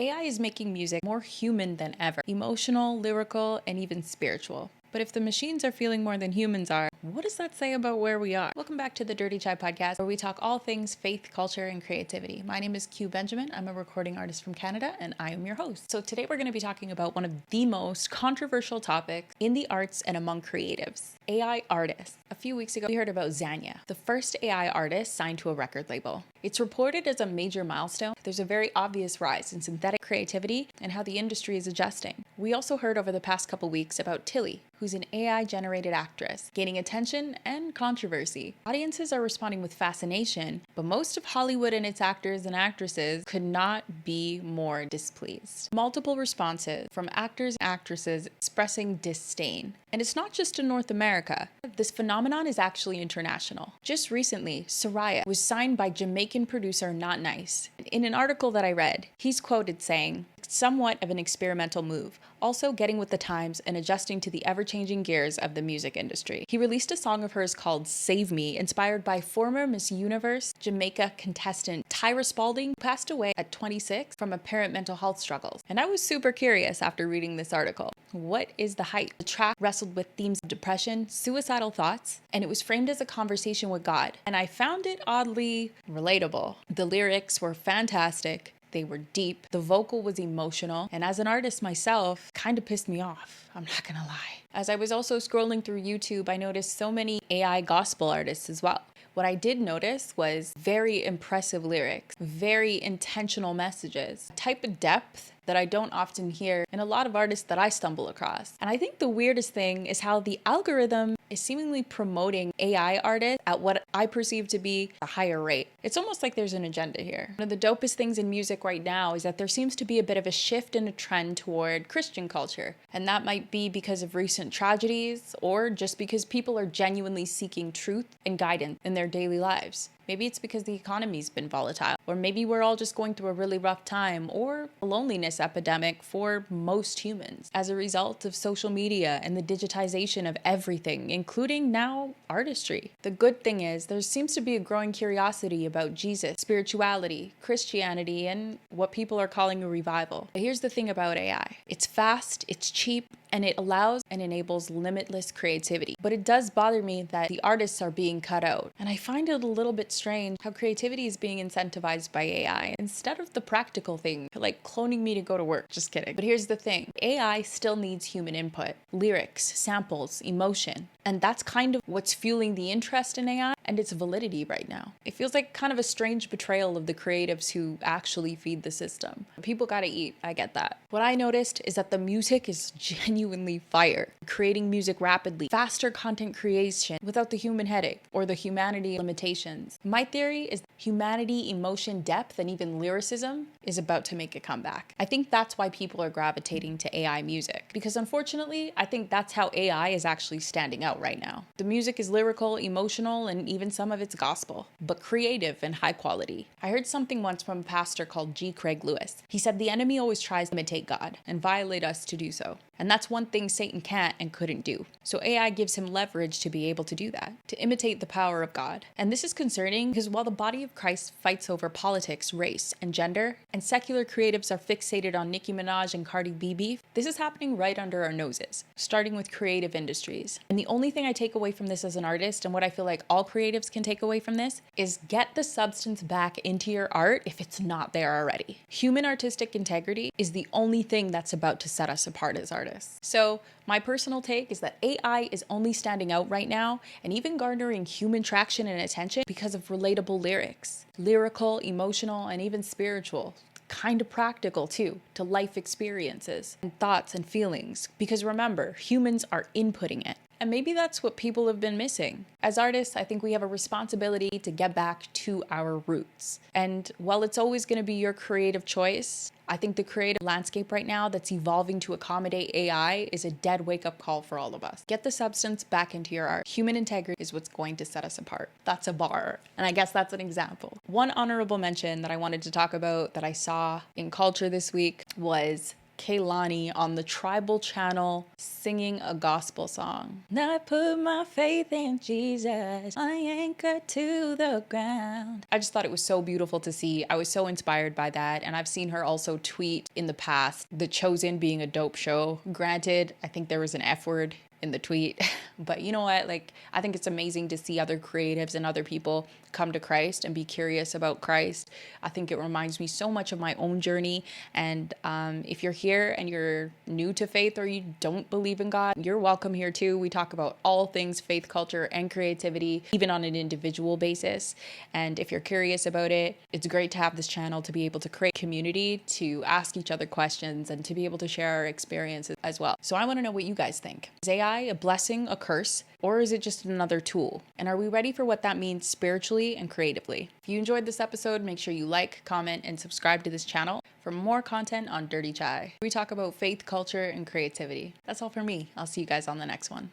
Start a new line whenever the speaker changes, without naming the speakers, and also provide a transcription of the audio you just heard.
AI is making music more human than ever, emotional, lyrical, and even spiritual. But if the machines are feeling more than humans are, what does that say about where we are? Welcome back to the Dirty Chai podcast, where we talk all things faith, culture, and creativity. My name is Q Benjamin. I'm a recording artist from Canada, and I am your host. So today we're going to be talking about one of the most controversial topics in the arts and among creatives, AI artists. A few weeks ago, we heard about Xania, the first AI artist signed to a record label. It's reported as a major milestone. There's a very obvious rise in synthetic creativity and how the industry is adjusting. We also heard over the past couple weeks about Tilly, who's an AI-generated actress, gaining attention and controversy. Audiences are responding with fascination, but most of Hollywood and its actors and actresses could not be more displeased. Multiple responses from actors and actresses expressing disdain. And it's not just in North America. This phenomenon is actually international. Just recently, Soraya was signed by Jamaican producer Not Nice. In an article that I read, he's quoted saying, "Somewhat of an experimental move, also getting with the times and adjusting to the ever-changing gears of the music industry." He released a song of hers called Save Me, inspired by former Miss Universe Jamaica contestant Tyra Spalding, who passed away at 26 from apparent mental health struggles. And I was super curious after reading this article. What is the hype? The track wrestled with themes of depression, suicidal thoughts, and it was framed as a conversation with God. And I found it oddly relatable. The lyrics were fantastic. They were deep, the vocal was emotional, and as an artist myself, kind of pissed me off, I'm not gonna lie. As I was also scrolling through YouTube, I noticed so many AI gospel artists as well. What I did notice was very impressive lyrics, very intentional messages, a type of depth that I don't often hear in a lot of artists that I stumble across. And I think the weirdest thing is how the algorithm is seemingly promoting AI artists at what I perceive to be a higher rate. It's almost like there's an agenda here. One of the dopest things in music right now is that there seems to be a bit of a shift in a trend toward Christian culture. And that might be because of recent tragedies or just because people are genuinely seeking truth and guidance in their daily lives. Maybe it's because the economy's been volatile, or maybe we're all just going through a really rough time, or a loneliness epidemic for most humans as a result of social media and the digitization of everything, including now artistry. The good thing is there seems to be a growing curiosity about Jesus, spirituality, Christianity, and what people are calling a revival. But here's the thing about AI. It's fast, it's cheap, and it allows and enables limitless creativity. But it does bother me that the artists are being cut out. And I find it a little bit strange how creativity is being incentivized by AI instead of the practical thing, like cloning me to go to work. Just kidding. But here's the thing. AI still needs human input, lyrics, samples, emotion. And that's kind of what's fueling the interest in AI and its validity right now. It feels like kind of a strange betrayal of the creatives who actually feed the system. People gotta eat, I get that. What I noticed is that the music is genuinely fire. Creating music rapidly, faster content creation without the human headache or the humanity limitations. My theory is humanity, emotion, depth, and even lyricism is about to make a comeback. I think that's why people are gravitating to AI music, because unfortunately, I think that's how AI is actually standing out right now. The music is lyrical, emotional, and even some of it's gospel, but creative and high quality. I heard something once from a pastor called G. Craig Lewis. He said the enemy always tries to imitate God and violate us to do so. And that's one thing Satan can't and couldn't do. So AI gives him leverage to be able to do that, to imitate the power of God. And this is concerning because while the body of Christ fights over politics, race, and gender, and secular creatives are fixated on Nicki Minaj and Cardi B beef, this is happening right under our noses, starting with creative industries. And the only thing I take away from this as an artist, and what I feel like all creatives can take away from this, is get the substance back into your art if it's not there already. Human artistic integrity is the only thing that's about to set us apart as artists. So my personal take is that AI is only standing out right now and even garnering human traction and attention because of relatable lyrics. Lyrical, emotional, and even spiritual. Kind of practical too, to life experiences and thoughts and feelings. Because remember, humans are inputting it. And maybe that's what people have been missing. As artists, I think we have a responsibility to get back to our roots. And while it's always going to be your creative choice, I think the creative landscape right now that's evolving to accommodate AI is a dead wake-up call for all of us. Get the substance back into your art. Human integrity is what's going to set us apart. That's a bar. And I guess that's an example. One honorable mention that I wanted to talk about that I saw in culture this week was Kaylani on the Tribal channel singing a gospel song. I put my faith in Jesus, I anchor to the ground. I just thought it was so beautiful to see. I was so inspired by that, and I've seen her also tweet in the past, The Chosen being a dope show. Granted, I think there was an F word in the tweet, but you know what, like, I think it's amazing to see other creatives and other people come to Christ and be curious about Christ. I think it reminds me so much of my own journey. And if you're here and you're new to faith or you don't believe in God, you're welcome here too. We talk about all things faith, culture, and creativity, even on an individual basis. And if you're curious about it, it's great to have this channel to be able to create community, to ask each other questions, and to be able to share our experiences as well. So I want to know what you guys think. Is AI a blessing, a curse, or is it just another tool? And are we ready for what that means spiritually and creatively? If you enjoyed this episode, make sure you like, comment, and subscribe to this channel for more content on Dirty Chai. We talk about faith, culture, and creativity. That's all for me. I'll see you guys on the next one.